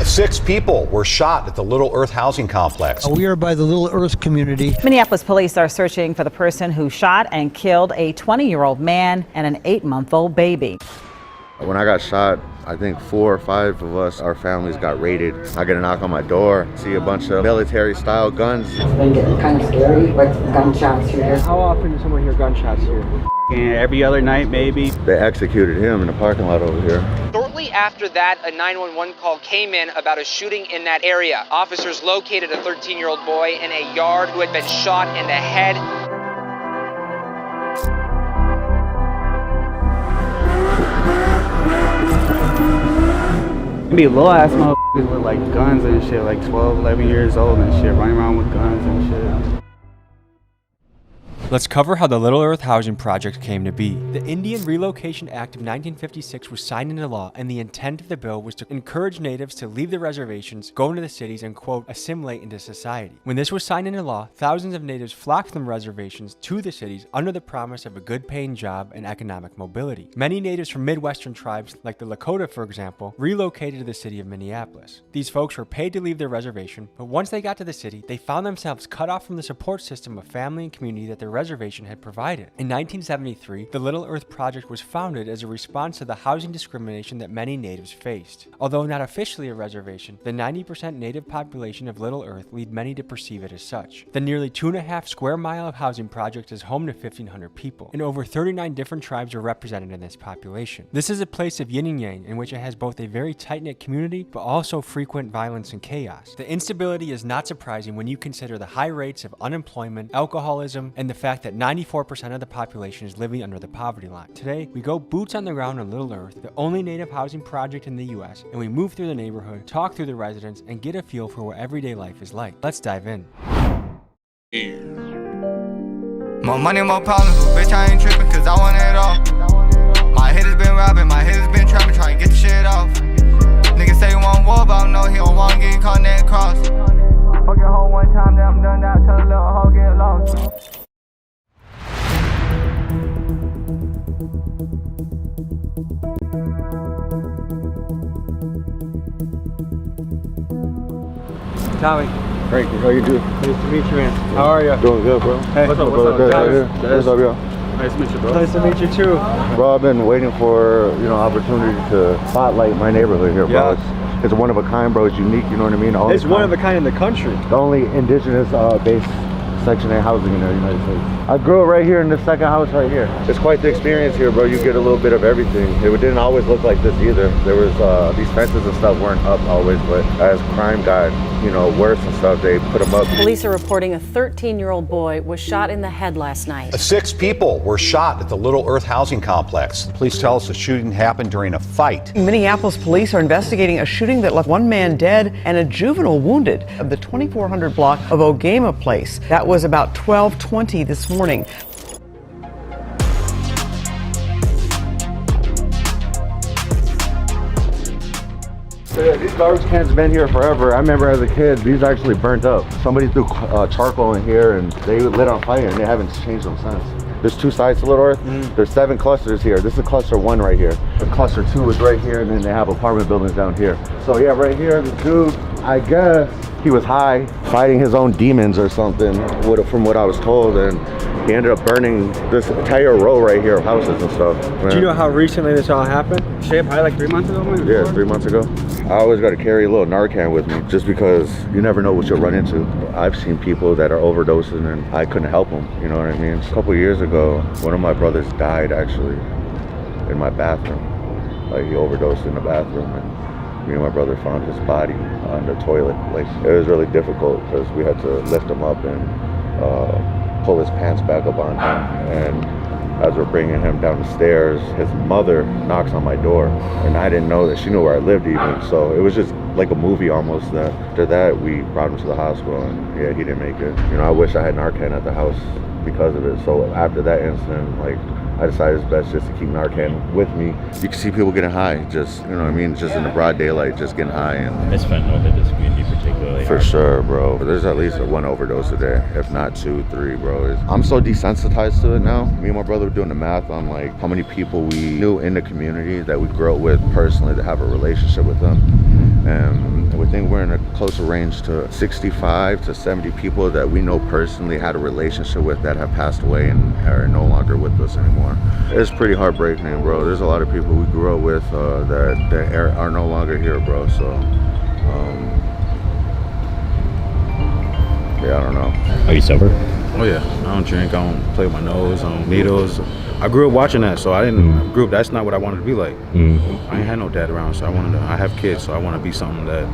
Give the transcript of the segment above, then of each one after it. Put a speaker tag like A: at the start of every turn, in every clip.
A: 6 people were shot at the Little Earth housing complex.
B: We are by the Little Earth community.
C: Minneapolis police are searching for the person who shot and killed a 20-year-old man and an 8-month-old baby.
D: When I got shot, I think 4 or 5 of us, our families got raided. I get a knock on my door, see a bunch of military-style guns.
E: It's been getting kind of scary with gunshots here.
F: How often does someone hear gunshots here? And every other night, maybe.
D: They executed him in the parking lot over here.
G: Shortly after that, a 911 call came in about a shooting in that area. Officers located a 13-year-old boy in a yard who had been shot in the head.
F: Be little ass motherfuckers with like guns and shit, like 12, 11 years old and shit, running around with guns and shit.
H: Let's cover how the Little Earth Housing Project came to be. The Indian Relocation Act of 1956 was signed into law, and the intent of the bill was to encourage natives to leave the reservations, go into the cities, and quote, assimilate into society. When this was signed into law, thousands of natives flocked from the reservations to the cities under the promise of a good paying job and economic mobility. Many natives from Midwestern tribes, like the Lakota for example, relocated to the city of Minneapolis. These folks were paid to leave their reservation, but once they got to the city, they found themselves cut off from the support system of family and community that their reservation had provided. In 1973, the Little Earth Project was founded as a response to the housing discrimination that many natives faced. Although not officially a reservation, the 90% native population of Little Earth lead many to perceive it as such. The nearly 2.5 square mile of housing project is home to 1,500 people, and over 39 different tribes are represented in this population. This is a place of yin and yang in which it has both a very tight-knit community, but also frequent violence and chaos. The instability is not surprising when you consider the high rates of unemployment, alcoholism, and the fact that 94% of the population is living under the poverty line. Today, we go boots on the ground on Little Earth, the only native housing project in the US, and we move through the neighborhood, talk through the residents, and get a feel for what everyday life is like. Let's dive in.
I: More money, more problems, but bitch, I ain't tripping cause I want it all. My head has been robbing, my head has been trapping, trying to get the shit off. Niggas say he want war, but I know he don't want to get caught in that cross. Fuck your hoe one time, then I'm done now, tell a little hoe get lost.
F: Tommy.
D: Great, how you doing?
F: Nice to meet you, man. How are you?
D: Doing good, bro.
F: Hey, what's up,
D: Good,
F: guys?
D: What's up, y'all?
F: Nice to meet you, bro. Nice to meet you, too.
D: Bro, I've been waiting for, opportunity to spotlight my neighborhood here, bro.
F: Yeah.
D: It's one of a kind, bro. It's unique, you know what I mean?
F: It's one of a kind in the country.
D: The only indigenous based Section 8 housing in the United States. I grew up right here in the second house right here. It's quite the experience here, bro. You get a little bit of everything. It didn't always look like this either. There was these fences and stuff weren't up always, but as crime got worse and stuff, they put them up.
J: Police are reporting a 13-year-old boy was shot in the head last night.
A: 6 people were shot at the Little Earth housing complex. Police tell us the shooting happened during a fight.
K: Minneapolis police are investigating a shooting that left 1 man dead and a juvenile wounded of the 2400 block of Ogama Place. That was about 12:20 this morning.
D: So yeah, these garbage cans have been here forever. I remember as a kid, these actually burnt up. Somebody threw charcoal in here and they lit on fire and they haven't changed them since. There's 2 sides to Little Earth. There's 7 clusters here. This is cluster 1 right here. And cluster 2 is right here, and then they have apartment buildings down here. So yeah, right here, the dude, I guess he was high, fighting his own demons or something, from what I was told, and he ended up burning this entire row right here of houses and stuff.
F: Do you know how recently this all happened? Shit, probably like 3 months ago, maybe?
D: Yeah, 3 months ago. I always got to carry a little Narcan with me just because you never know what you'll run into. I've seen people that are overdosing and I couldn't help them, you know what I mean? A couple years ago, one of my brothers died actually in my bathroom. Like he overdosed in the bathroom and me and my brother found his body on the toilet. Like it was really difficult because we had to lift him up and pull his pants back up on him. And as we're bringing him down the stairs, his mother knocks on my door, and I didn't know that she knew where I lived even. So it was just like a movie almost. That after that, we brought him to the hospital, and yeah, he didn't make it. I wish I had Narcan at the house because of it. So after that incident, like I decided it's best just to keep Narcan with me. You can see people getting high, just just in the broad daylight, just getting high. And
L: it's fentanyl hit this community particularly
D: for sure, bro. There's at least 1 overdose a day, if not 2, 3, bro. I'm so desensitized to it now. Me and my brother were doing the math on like how many people we knew in the community that we grew up with personally to have a relationship with them. And closer range to 65 to 70 people that we know personally had a relationship with that have passed away and are no longer with us anymore. It's pretty heartbreaking, bro. There's a lot of people we grew up with that are no longer here, bro. So, yeah, I don't know.
L: Are you sober?
M: Oh yeah, I don't drink, I don't play with my nose, I don't needles. I grew up watching that, so I didn't grew up. That's not what I wanted to be like. I ain't had no dad around, so I have kids, so I want to be something that,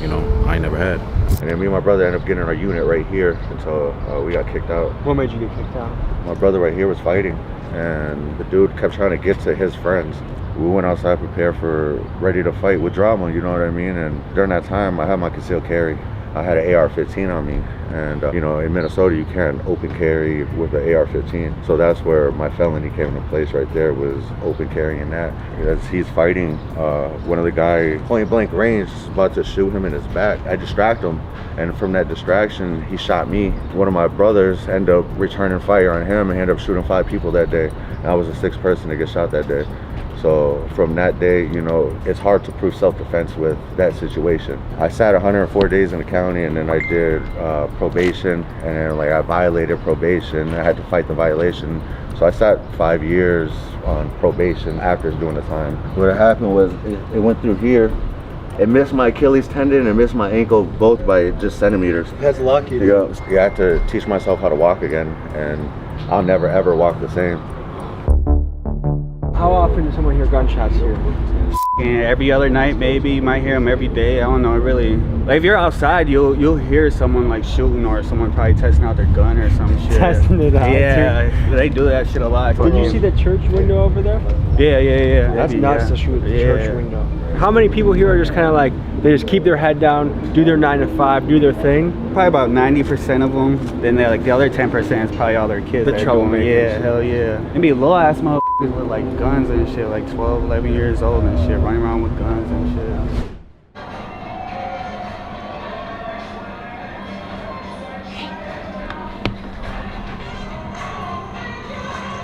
M: you know, I ain't never had.
D: And then me and my brother ended up getting our unit right here until we got kicked out.
H: What made you get kicked out?
D: My brother right here was fighting, and the dude kept trying to get to his friends. We went outside prepared ready to fight with drama, you know what I mean? And during that time, I had my concealed carry. I had an AR-15 on me, and you know, in Minnesota you can't open carry with an AR-15, so that's where my felony came into place right there, was open carrying that. As he's fighting, one of the guys point blank range is about to shoot him in his back. I distract him, and from that distraction he shot me. One of my brothers ended up returning fire on him and ended up shooting 5 people that day. And I was the 6th person to get shot that day. So from that day, you know, it's hard to prove self-defense with that situation. I sat 104 days in the county, and then I did probation, and then like I violated probation. I had to fight the violation. So I sat 5 years on probation after doing the time. What happened was it went through here. It missed my Achilles tendon and missed my ankle, both by just centimeters.
H: That's lucky.
D: Yeah, I had to teach myself how to walk again, and I'll never ever walk the same.
H: How often does someone hear gunshots here?
F: And every other night, maybe you might hear them every day. I don't know, really. Like if you're outside, you'll hear someone like shooting, or someone probably testing out their gun or some shit.
H: Testing it out.
F: Yeah, they do that shit a lot.
H: Did you see the church window over there?
F: Yeah.
H: That's nuts to shoot the church window. How many people here are just kind of like, they just keep their head down, do their 9 to 5, do their thing?
F: Probably about 90% of them. Then they're like the other 10% is probably all their kids.
H: The troublemakers.
F: Yeah, hell yeah. It'd be little ass motherfuckers with like guns and shit, like 12, 11 years old and shit, running around with guns and shit.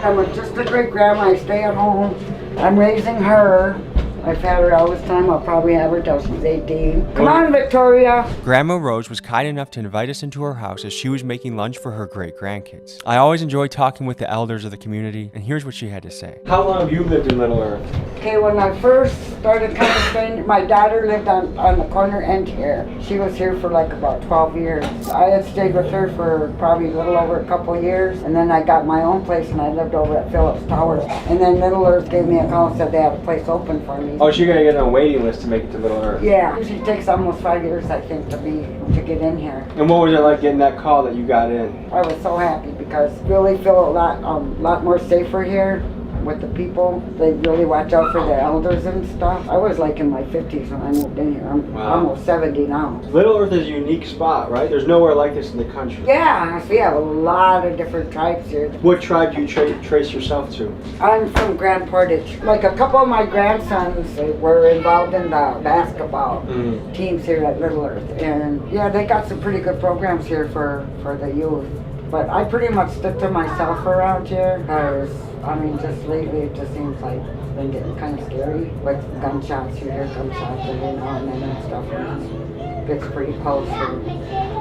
E: I'm just a great grandma. I stay at home. I'm raising her. I've had her all this time. I'll probably have her till she's 18. Come on, Victoria.
H: Grandma Rose was kind enough to invite us into her house as she was making lunch for her great-grandkids. I always enjoy talking with the elders of the community, and here's what she had to say. How long have you lived in Little Earth?
E: Okay, when I first started kind of staying, my daughter lived on the corner end here. She was here for like about 12 years. I had stayed with her for probably a little over a couple years, and then I got my own place and I lived over at Phillips Towers. And then Little Earth gave me a call and said they had a place open for me.
H: Oh, so you're gonna get on a waiting list to make it to Little Earth?
E: Yeah, usually takes almost 5 years, I think, to get in here.
H: And what was it like getting that call that you got in?
E: I was so happy because really feel a lot more safer here with the people. They really watch out for the elders and stuff. I was like in my 50s when I moved in here. I'm almost 70 now.
H: Little Earth is a unique spot, right? There's nowhere like this in the country.
E: Yeah, we have a lot of different tribes here.
H: What tribe do you trace yourself to?
E: I'm from Grand Portage. Like a couple of my grandsons were involved in the basketball teams here at Little Earth. And yeah, they got some pretty good programs here for the youth. But I pretty much stick to myself around here because, I mean, just lately it just seems like it's been getting kind of scary with gunshots here, gunshots every now and then and stuff. And it gets pretty close. And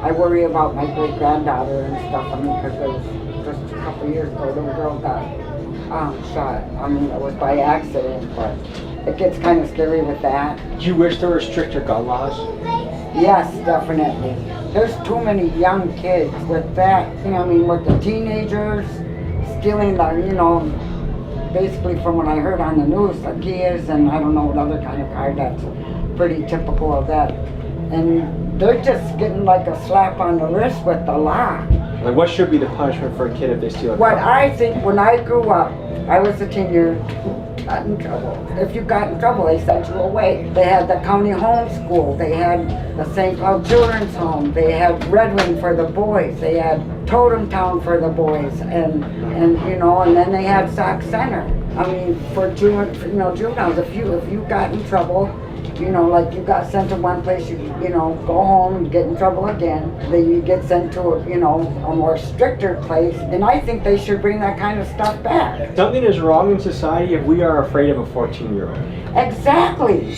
E: I worry about my great-granddaughter and stuff. I mean, because there was just a couple years ago, a little girl got shot. I mean, it was by accident, but it gets kind of scary with that.
H: Do you wish there were stricter gun laws?
E: Yes, definitely. There's too many young kids with that. You know, I mean, with the teenagers stealing the, you know, basically from what I heard on the news, the Kias and I don't know what other kind of car, that's pretty typical of that. And they're just getting like a slap on the wrist with the law.
H: Like, what should be the punishment for a kid if they steal a car?
E: What I think, when I grew up, I was a teenager, got in trouble. If you got in trouble, they sent you away. They had the county home school. They had the St. Cloud Children's Home. They had Red Wing for the boys. They had Totem Town for the boys. And you know, and then they had Sac Center. I mean, for juveniles, if you got in trouble, you know, like you got sent to one place, you know, go home and get in trouble again. Then you get sent to a more stricter place. And I think they should bring that kind of stuff back.
H: Something is wrong in society if we are afraid of a 14-year-old.
E: Exactly.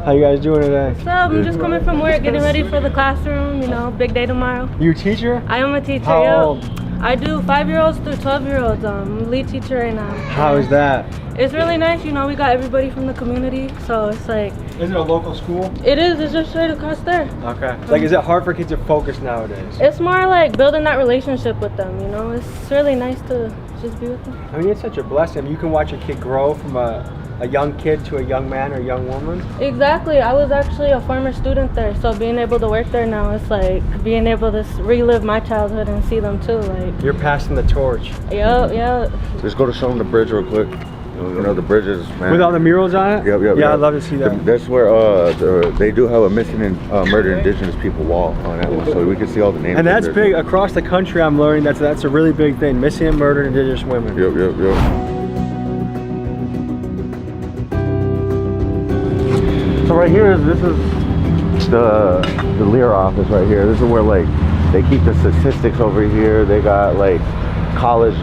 H: How you guys doing today?
N: What's up? I'm just coming from work, getting ready for the classroom, you know, big day tomorrow.
H: You a teacher?
N: I am a teacher,
H: How
N: yep.
H: old?
N: I do 5-year-olds through 12-year-olds. I'm lead teacher right now.
H: How is that?
N: It's really nice, you know, we got everybody from the community, so it's like...
H: Is it a local school?
N: It is, it's just straight across there.
H: Okay. Like, is it hard for kids to focus nowadays?
N: It's more like building that relationship with them, you know? It's really nice to just be with them.
H: I mean, it's such a blessing. You can watch a kid grow from a young kid to a young man or a young woman.
N: Exactly. I was actually a former student there, so being able to work there now, it's like being able to relive my childhood and see them too. Like,
H: you're passing the torch.
N: Yep.
D: Just go to show them the bridge real quick. You know, the bridges, man.
H: With all the murals on it?
D: Yep.
H: Yeah, I'd love to see that.
D: That's where they do have a missing and murdered indigenous people wall on that one, so we can see all the names.
H: And that's
D: there.
H: big across the country. I'm learning that's a really big thing. Missing and murdered indigenous women.
D: Yep. So right here, this is the Lear office right here. This is where like they keep the statistics over here. They got like college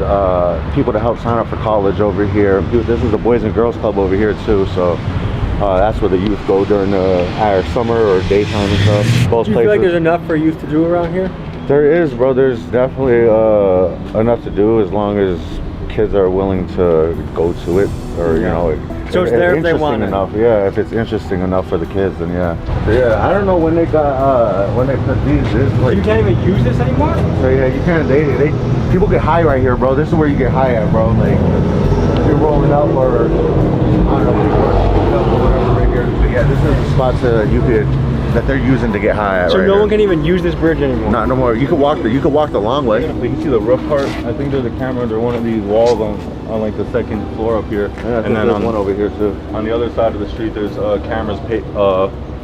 D: people to help sign up for college over here. This is the Boys and Girls Club over here too. So that's where the youth go during either summer or daytime and stuff. Both
H: Do you
D: places.
H: feel like there's enough for youth to do around here?
D: There is, bro. There's definitely enough to do as long as kids are willing to go to it, or you know.
H: So it's there if they want it.
D: Enough, yeah. If it's interesting enough for the kids, then yeah. Yeah, I don't know when they got when they put these. This
H: So
D: like,
H: you can't even use this anymore?
D: so yeah, you can't. They people get high right here, bro. This is where you get high at, bro. Like if you're rolling up or I don't know, or whatever right here. But yeah, this is the spots that they're using to get high at.
H: So
D: right
H: no
D: here.
H: one can even use this bridge anymore?
D: Not no more. You can walk the long way.
M: We can see the roof part. I think there's a camera under one of these walls on like the second floor up here.
D: Yeah, and then
M: on
D: one over here too.
M: On the other side of the street, there's cameras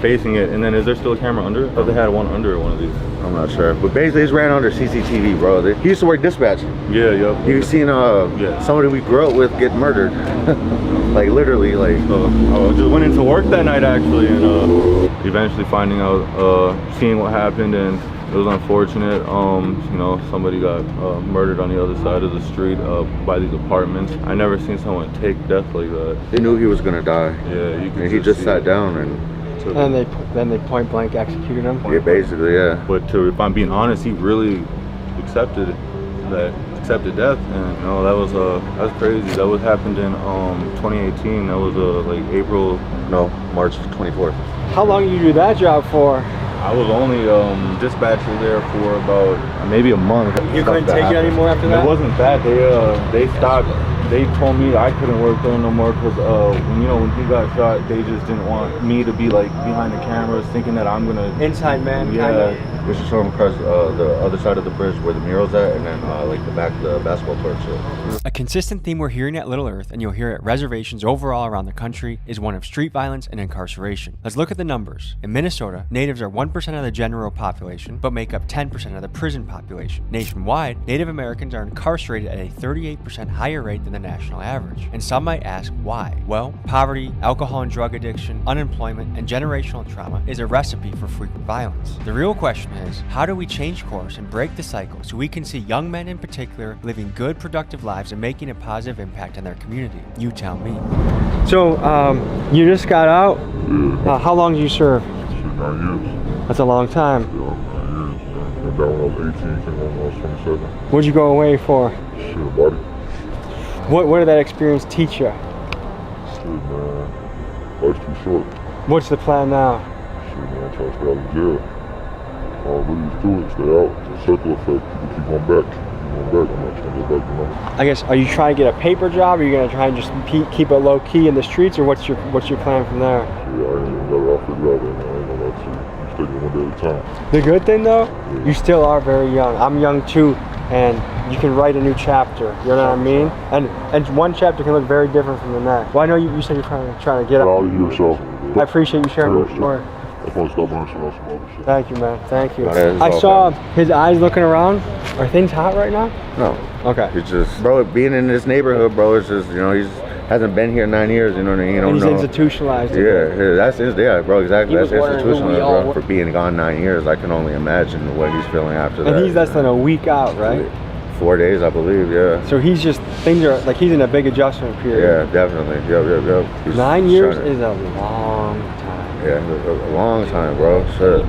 M: facing it. And then is there still a camera under it? Or they had one under one of these?
D: I'm not sure, but basically it's ran under CCTV, bro. He used to work dispatch.
M: Yeah, yep.
D: You've seen somebody we grew up with get murdered, like literally, like.
M: I just went into work that night actually, and eventually finding out, seeing what happened, and it was unfortunate. You know, somebody got murdered on the other side of the street by these apartments. I never seen someone take death like that.
D: They knew he was gonna die.
M: Yeah, you could
D: and he just sat down and.
H: And then they point blank executed him?
D: Yeah, basically, yeah.
M: But if I'm being honest, he really accepted death, and you know, that was crazy. That was happened in 2018. That was like
D: March 24th.
H: How long did you do that job for?
M: I was only dispatcher there for about maybe a month.
H: You couldn't take it anymore after that?
M: It wasn't that. They stopped. They told me I couldn't work there no more because when he got shot, they just didn't want me to be like behind the cameras thinking that I'm gonna
H: inside man.
M: Yeah.
H: Kinda.
D: We should show them across the other side of the bridge where the mural's at, and then like the back of the basketball court shit.
H: A consistent theme we're hearing at Little Earth, and you'll hear at reservations overall around the country, is one of street violence and incarceration. Let's look at the numbers. In Minnesota, natives are 1% of the general population, but make up 10% of the prison population. Nationwide, Native Americans are incarcerated at a 38% higher rate than the national average. And some might ask why? Well, poverty, alcohol and drug addiction, unemployment, and generational trauma is a recipe for frequent violence. The real question is, how do we change course and break the cycle so we can see young men in particular living good, productive lives and making a positive impact on their community? You tell me. So, you just got out?
O: Yeah.
H: How long did you serve?
O: 9 years.
H: That's a long time.
O: Yeah, 9 years. Went down when I was 18, came home when I was 27.
H: What'd you go away for?
O: Shit, buddy.
H: What did that experience teach you?
O: Shit, man. Life's too short.
H: What's the plan now?
O: Shit, man. Try to stay out of jail. Really do it. Stay out. It's a circle effect. People keep going back. I'm not trying to go back, you know.
H: I guess, are you trying to get a paper job? Or are you going to try and just keep it low key in the streets, or what's your plan from there?
O: Yeah, I ain't even got it all figured out right now. I ain't gonna lie to you. I'm just taking it one day at a time.
H: The good thing though, you still are very young. I'm young too, and you can write a new chapter. You know what I mean? And one chapter can look very different from the next. Well, I know you said you're trying to get up.
O: All you yourself.
H: I appreciate you sharing your story.
O: I just want to stop learning some other shit.
H: Thank you, man. Thank you.
D: Yeah,
H: I saw his eyes looking around. Are things hot right now?
D: No.
H: Okay.
D: It's just, bro, being in this neighborhood, bro, it's just, he's hasn't been here 9 years, you know what I mean? You don't
H: and he's
D: know.
H: Institutionalized.
D: Yeah, that's it. Yeah, bro, exactly. That's institutionalized, bro.
H: were.
D: For being gone 9 years, I can only imagine what he's feeling after that.
H: And he's less than a week out, right?
D: 4 days, I believe, yeah.
H: So he's just, things are, like he's in a big adjustment period.
D: Yeah, definitely. Yep.
H: 9 years is a long time.
D: Yeah, a long time, bro. Shit.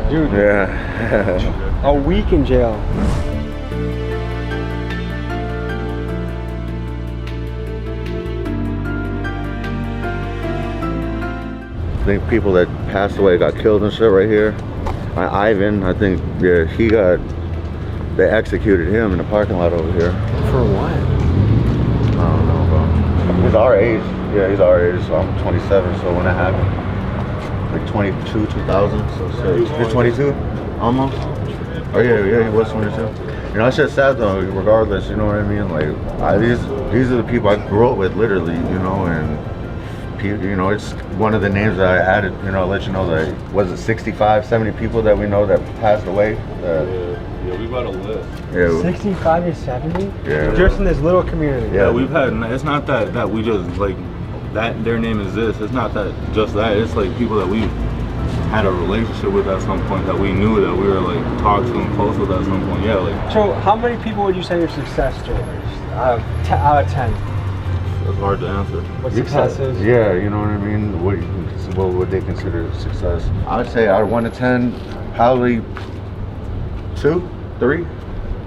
F: Dude.
D: Yeah.
F: A week in jail.
D: I think people that passed away got killed and shit right here. Ivan, I think, yeah, they executed him in the parking lot over here.
H: For what?
D: I don't know, bro. He's our age. Yeah, he's our age. So I'm 27, so when that happened, like 22, 2000, so he's 22, almost. Oh yeah, he was 22. You know, that shit's sad though, regardless, you know what I mean? Like, these are the people I grew up with, literally, you know, and you know, it's one of the names that I added, you know, let you know that, was it 65, 70 people that we know that passed away?
L: Yeah, we've got a list.
D: Yeah.
F: 65 to 70?
D: Yeah.
F: Just in this little community.
M: Yeah, we've had, it's not that we just, like, that their name is this. It's not that, just that. It's like people that we had a relationship with at some point, that we knew, that we were, like, talked to and close with at some point. Yeah, like.
F: So how many people would you say are success stories out of 10?
M: It's hard to answer.
F: What success is?
D: Yeah, you know what I mean? What would they consider success? I would say out of 1 to 10, probably 2, 3.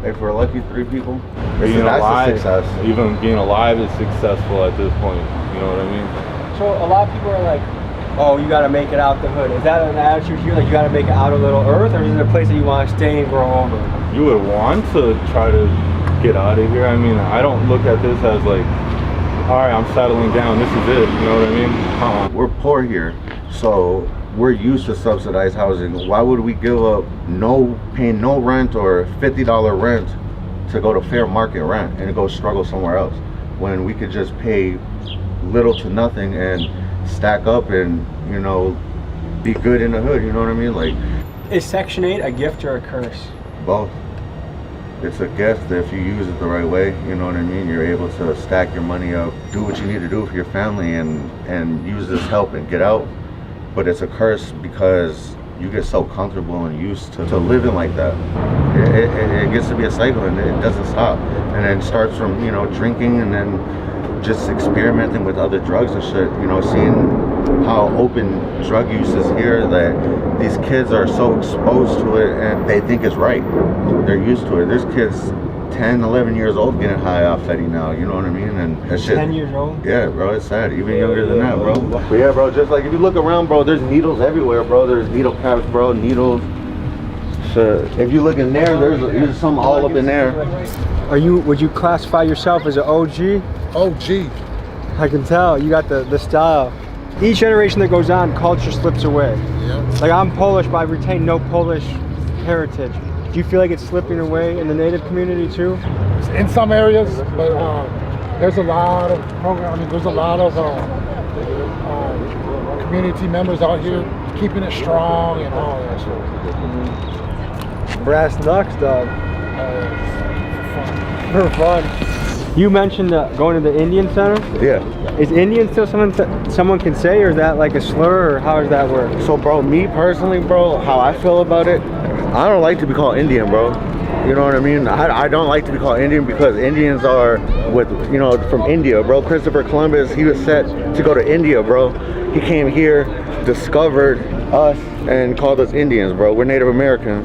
D: If we're lucky, 3 people.
L: Being alive,
D: success.
L: even being alive is successful at this point. You know what I mean?
F: So a lot of people are like, oh, you gotta make it out the hood. Is that an attitude here, like you gotta make it out of Little Earth, or is it a place that you want to stay and grow older?
L: You would want to try to get out of here. I mean, I don't look at this as like, all right, I'm settling down, this is it, you know what I mean?
D: We're poor here, so we're used to subsidized housing. Why would we give up paying no rent or $50 rent to go to fair market rent and go struggle somewhere else, when we could just pay little to nothing and stack up and, you know, be good in the hood, you know what I mean? Like,
F: is Section 8 a gift or a curse?
D: Both. It's a gift if you use it the right way, you know what I mean? You're able to stack your money up, do what you need to do for your family, and use this help and get out. But it's a curse because you get so comfortable and used to living like that. It gets to be a cycle and it doesn't stop. And then it starts from, you know, drinking and then just experimenting with other drugs and shit, you know, seeing how open drug use is here, that these kids are so exposed to it and they think it's right. They're used to it. There's kids 10, 11 years old getting high off Fetty now, you know what I mean? And that shit.
F: 10 years old?
D: Yeah, bro, it's sad. Even younger than that, bro. But yeah, bro, just like if you look around, bro, there's needles everywhere, bro. There's needle caps, bro, needles. Shit. If you look in there, there's some all up in there.
F: Would you classify yourself as an OG?
O: OG.
F: I can tell, you got the style. Each generation that goes on, culture slips away.
O: Yeah.
F: Like I'm Polish, but I retain no Polish heritage. Do you feel like it's slipping away in the native community too?
O: In some areas, but there's a lot of program. I mean, there's a lot of community members out here keeping it strong and all that. So.
F: Brass knucks, dog. For fun. You mentioned going to the Indian Center?
D: Yeah.
F: Is Indian still someone can say, or is that like a slur, or how does that work?
D: So, bro, me personally, bro, how I feel about it, I don't like to be called Indian, bro. You know what I mean? I don't like to be called Indian because Indians are from India, bro. Christopher Columbus, he was set to go to India, bro. He came here, discovered us, and called us Indians, bro. We're Native American.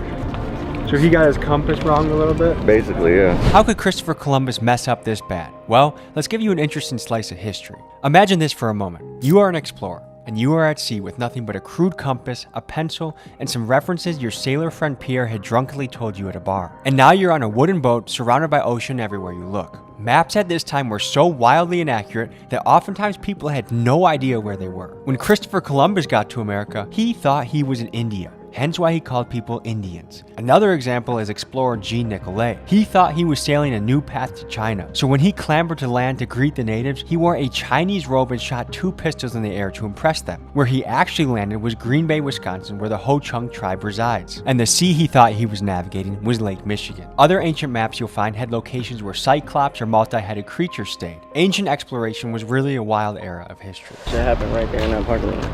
F: So he got his compass wrong a little bit?
D: Basically, yeah.
H: How could Christopher Columbus mess up this bad? Well, let's give you an interesting slice of history. Imagine this for a moment. You are an explorer, and you are at sea with nothing but a crude compass, a pencil, and some references your sailor friend Pierre had drunkenly told you at a bar. And now you're on a wooden boat surrounded by ocean everywhere you look. Maps at this time were so wildly inaccurate that oftentimes people had no idea where they were. When Christopher Columbus got to America, he thought he was in India. Hence why he called people Indians. Another example is explorer Jean Nicolet. He thought he was sailing a new path to China, so when he clambered to land to greet the natives, he wore a Chinese robe and shot 2 pistols in the air to impress them. Where he actually landed was Green Bay, Wisconsin, where the Ho-Chunk tribe resides. And the sea he thought he was navigating was Lake Michigan. Other ancient maps you'll find had locations where cyclops or multi-headed creatures stayed. Ancient exploration was really a wild era of history.
P: It happened right there in that parking lot.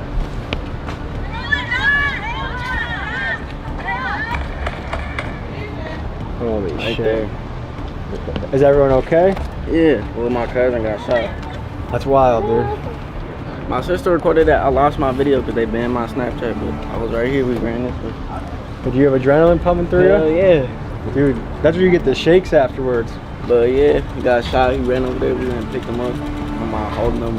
F: Holy
P: right
F: shit.
P: There.
F: Is everyone okay?
P: Yeah, well, my cousin got shot.
F: That's wild, dude.
P: My sister recorded that. I lost my video because they banned my Snapchat, but I was right here. We ran this way.
Q: But you have adrenaline pumping through
P: Hell
Q: you?
P: yeah.
Q: Dude, that's where you get the shakes afterwards.
P: But yeah, he got shot. He ran over there. We went and picked him up. I'm holding him,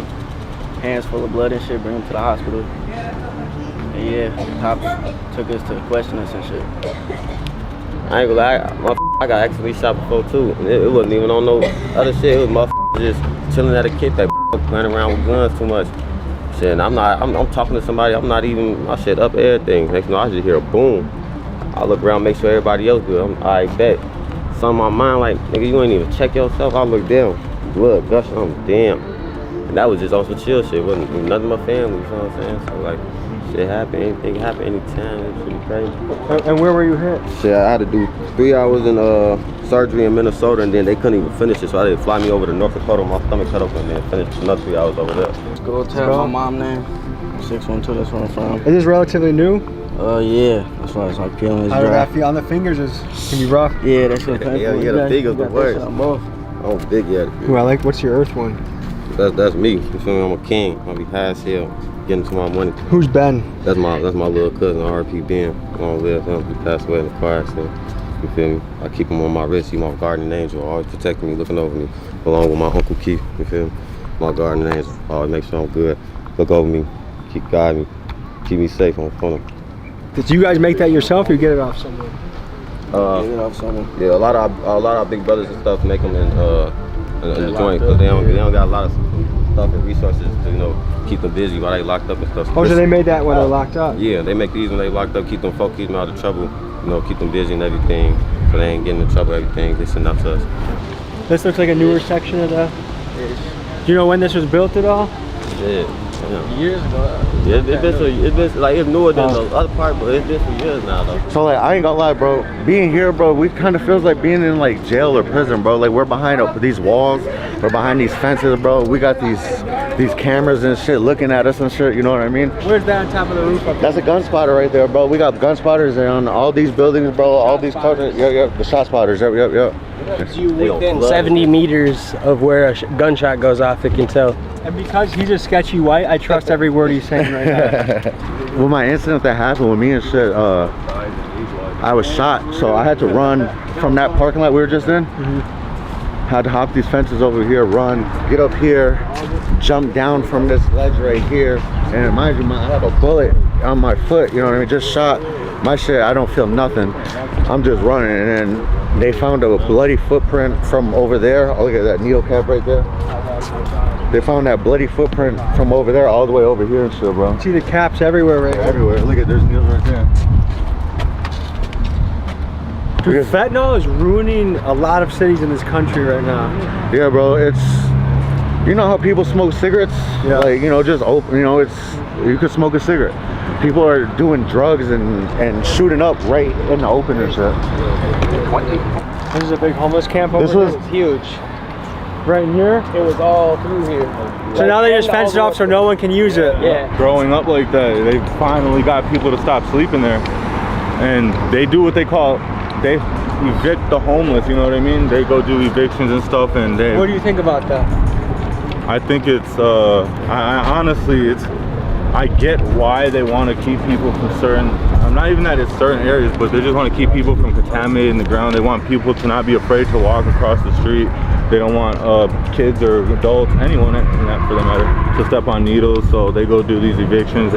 P: hands full of blood and shit, bring him to the hospital. And yeah, the cops took us to question us and shit.
R: I ain't gonna lie, I got accidentally shot before too. And it wasn't even on no other shit. It was motherfuckers just chilling at a kickback, playing around with guns too much. Shit, and I'm talking to somebody, I'm not even, my shit up everything. Next thing you know, I just hear a boom. I look around, make sure everybody else good. I bet. Something on my mind like, nigga, you ain't even check yourself. I look down, blood gushing, I'm damn. And that was just on some chill shit. It wasn't nothing but family, you know what I'm saying? So like, shit happen, anything happen anytime, it's pretty crazy.
Q: And where were you hit?
R: Shit, I had to do 3 hours in surgery in Minnesota, and then they couldn't even finish it, so I had to fly me over to North Dakota, my stomach cut open, and then finish another 3 hours over there.
P: Let's go tell my mom name. 612, that's where I'm from.
Q: Is this relatively new?
P: Yeah, that's why it's like peeling his
Q: How did
P: dry.
Q: that feel on the fingers? Can be rough.
P: Yeah, that shit painful.
R: Yeah, the fingers the worst.
P: Both.
R: I'm big, yeah.
Q: Ooh, I like, what's your earth one?
R: That's me. You feel me? I'm a king. I'll be high as hell, getting to my money.
Q: Who's Ben?
R: That's my little cousin, RP Ben. I don't live him. He passed away in the car accident. You feel me? I keep him on my wrist. He's my guardian angel, always protecting me, looking over me, along with my Uncle Keith. You feel me? My guardian angel, always make sure I'm good. Look over me, keep guiding me, keep me safe on phone.
Q: Did you guys make that yourself or you get it off someone?
R: Yeah, a lot of big brothers and stuff make them in the joint because they don't got a lot of stuff and resources to keep them busy while they locked up and stuff.
Q: Oh, so they made that when they're locked up?
R: Yeah, they make these when they locked up, keep them focused, keep them out of trouble, keep them busy and everything, so they ain't getting in trouble. Everything they send up to us.
Q: This looks like a newer section of the. Do you know when this was built at all?
R: Yeah.
P: Years ago.
R: Yeah, it's newer than the other part, but it's been for years now though.
D: So like, I ain't gonna lie, bro. Being here, bro, we kind of feels like being in like jail or prison, bro. Like we're behind these walls, we're behind these fences, bro. We got these cameras and shit looking at us and shit. You know what I mean?
Q: Where's that on top of the roof?
D: That's a gun spotter right there, bro. We got gun spotters on all these buildings, bro. All these cars. Yep. The shot spotters. Yep.
P: You within 70 meters of where a gunshot goes off, it can tell.
Q: And because he's a sketchy white, I trust every word he's saying right now.
D: Well, my incident that happened with me and shit, I was shot, so I had to run from that parking lot we were just in. Had to hop these fences over here, run, get up here, jump down from this ledge right here, and mind you, I have a bullet on my foot, you know what I mean, just shot. My shit, I don't feel nothing. I'm just running, and then they found a bloody footprint from over there. Oh, look at that needle cap right there. They found that bloody footprint from over there all the way over here and shit, bro.
Q: See the caps everywhere right here.
D: Everywhere. Look at, there's needles right there.
Q: Dude, fentanyl is ruining a lot of cities in this country right now.
D: Yeah, bro, it's, you know how people smoke cigarettes? Yeah. Like, just open, you could smoke a cigarette. People are doing drugs and shooting up right in the open and shit.
Q: This is a big homeless camp over
D: here.
Q: This
P: was huge.
Q: Right in here?
P: It was all through here.
Q: So now they just fenced it off so no one can use it.
P: Yeah.
L: Growing up like that, they finally got people to stop sleeping there. And they do what they call, they evict the homeless, you know what I mean? They go do evictions and stuff, and they...
Q: What do you think about that?
L: I think it's, honestly, I get why they want to keep people from certain, not even that it's certain areas, but they just want to keep people from contaminating the ground. They want people to not be afraid to walk across the street. They don't want kids or adults, anyone for that matter, to step on needles, so they go do these evictions.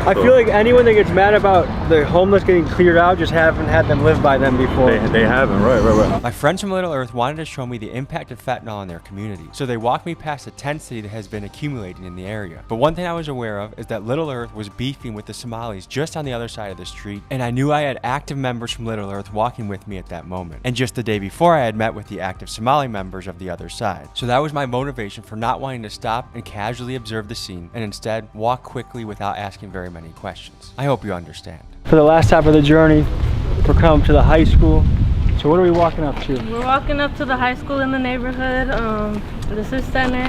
Q: I feel like anyone that gets mad about the homeless getting cleared out just haven't had them live by them before.
L: They haven't, right.
H: My friends from Little Earth wanted to show me the impact of fentanyl in their community, so they walked me past the tent city that has been accumulating in the area. But one thing I was aware of is that Little Earth was beefing with the Somalis just on the other side of the street, and I knew I had active members from Little Earth walking with me at that moment. And just the day before, I had met with the active Somali members of the other side. So that was my motivation for not wanting to stop and casually observe the scene, and instead walk quickly without asking very many questions. I hope you understand.
Q: For the last half of the journey, we're coming to the high school. So what are we walking up to?
N: We're walking up to the high school in the neighborhood. This is center.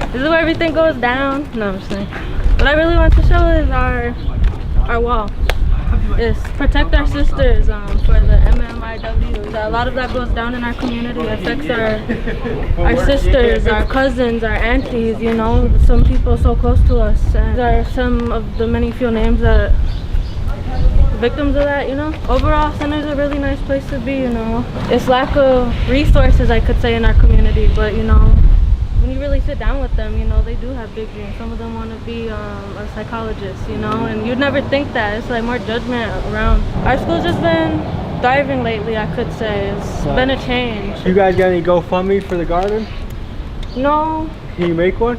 N: This is where everything goes down. No, I'm just saying. What I really want to show is our wall. is protect our sisters for the MMIW. A lot of that goes down in our community, affects our sisters, our cousins, our aunties, you know, some people so close to us. And there are some of the many few names that victims of that, you know. Overall, Center's a really nice place to be, you know. It's lack of resources, I could say, in our community, but you know, when you really sit down with them, you know, they do have big dreams. Some of them want to be a psychologist, you know, and you'd never think that. It's like more judgment around. Our school's just been thriving lately, I could say. It's been a change.
Q: You guys got any GoFundMe for the garden?
N: No.
Q: Can you make one?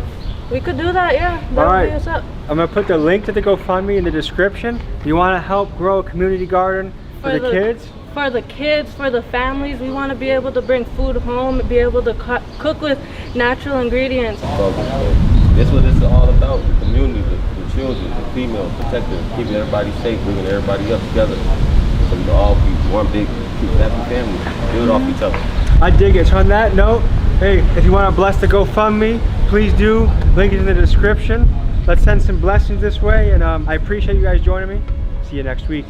N: We could do that, yeah. That
Q: All
N: would
Q: right.
N: be what's up.
Q: I'm gonna put the link to the GoFundMe in the description. You want to help grow a community garden for the kids?
N: For the kids, for the families. We want to be able to bring food home and be able to cook with natural ingredients.
R: That's what this is all about, the community, the children, the females, protecting, keeping everybody safe, bringing everybody up together. So we can all be one big, happy family, build off each other.
Q: I dig it. So on that note, hey, if you want to bless the GoFundMe, please do. Link is in the description. Let's send some blessings this way, and I appreciate you guys joining me. See you next week.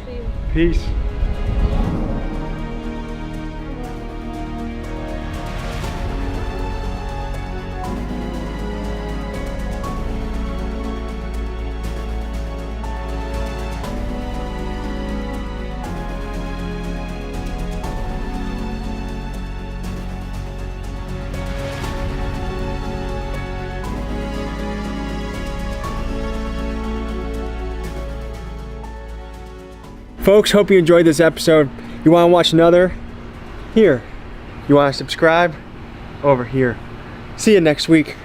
Q: Peace. Folks, hope you enjoyed this episode. You want to watch another? Here. You want to subscribe? Over here. See you next week.